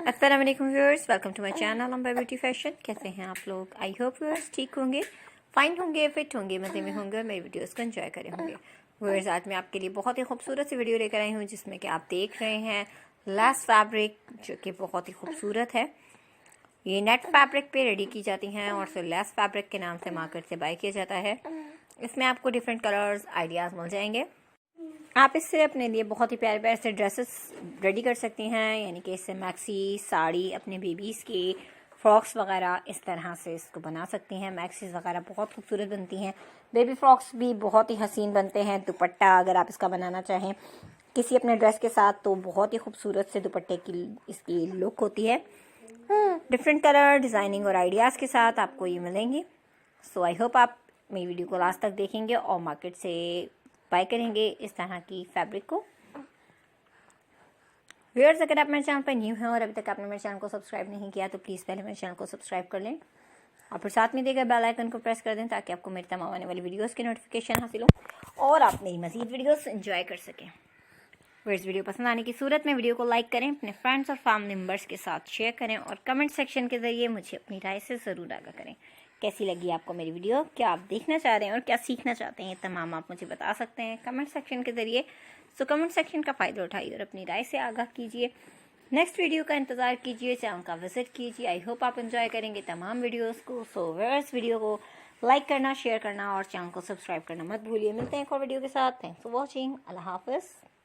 अस्सलाम वालेकुम viewers, welcome to my channel Amber beauty fashion. कैसे हैं आप लोग? आई होप व्यूअर्स ठीक होंगे, फाइन होंगे, फिट होंगे, मज़े में होंगे और मेरी वीडियोस को एंजॉय करे होंगे। व्यूअर्स, आज मैं आपके लिए बहुत ही खूबसूरत सी वीडियो लेकर आई हूँ जिसमें कि आप देख रहे हैं लेस फैब्रिक जो कि बहुत ही खूबसूरत है। ये नेट फैब्रिक पे रेडी की जाती हैं और फिर लेस फैब्रिक के नाम से मार्केट से बाय किया जाता है। इसमें आपको डिफरेंट कलर्स आइडियाज़ मिल जाएंगे। आप इससे अपने लिए बहुत ही प्यारे प्यारे से ड्रेसेस रेडी कर सकती हैं, यानी कि इससे मैक्सी, साड़ी, अपने बेबीज़ की फ्रॉक्स वगैरह इस तरह से इसको बना सकती हैं। मैक्सीज वगैरह बहुत खूबसूरत बनती हैं, बेबी फ्रॉक्स भी बहुत ही हसीन बनते हैं। दुपट्टा अगर आप इसका बनाना चाहें किसी अपने ड्रेस के साथ तो बहुत ही खूबसूरत से दुपट्टे की इसकी लुक होती है। डिफरेंट कलर, डिज़ाइनिंग और आइडियाज़ के साथ आपको ये मिलेंगी। सो आई होप आप मेरी वीडियो को लास्ट तक देखेंगे और मार्केट से बाय करेंगे इस तरह की फैब्रिक को। व्यूअर्स, अगर आप मेरे चैनल पर न्यू हैं और अभी तक आपने मेरे चैनल को सब्सक्राइब नहीं किया तो प्लीज़ पहले मेरे चैनल को सब्सक्राइब कर लें और फिर साथ में दिए गए बेल आइकन को प्रेस कर दें ताकि आपको मेरी तमाम आने वाली वीडियोस की नोटिफिकेशन हासिल हो और आप मेरी मज़ीद वीडियोस एंजॉय कर सकें। व्यूअर्स, वीडियो पसंद आने की सूरत में वीडियो को लाइक करें, अपने फ्रेंड्स और फैमिली मेम्बर्स के साथ शेयर करें और कमेंट सेक्शन के ज़रिए मुझे अपनी राय से ज़रूर आगाह करें। कैसी लगी आपको मेरी वीडियो, क्या आप देखना चाह रहे हैं और क्या सीखना चाहते हैं, तमाम आप मुझे बता सकते हैं कमेंट सेक्शन के ज़रिए। सो कमेंट सेक्शन का फ़ायदा उठाइए और अपनी राय से आगाह कीजिए। नेक्स्ट वीडियो का इंतज़ार कीजिए, चैनल का विजिट कीजिए। आई होप आप एंजॉय करेंगे तमाम वीडियोस को। सो व्यूअर्स, वीडियो को लाइक करना, शेयर करना और चैनल को सब्सक्राइब करना मत भूलिए। मिलते हैं एक और वीडियो के साथ। Thanks for watching. अल्लाह हाफ़िज़।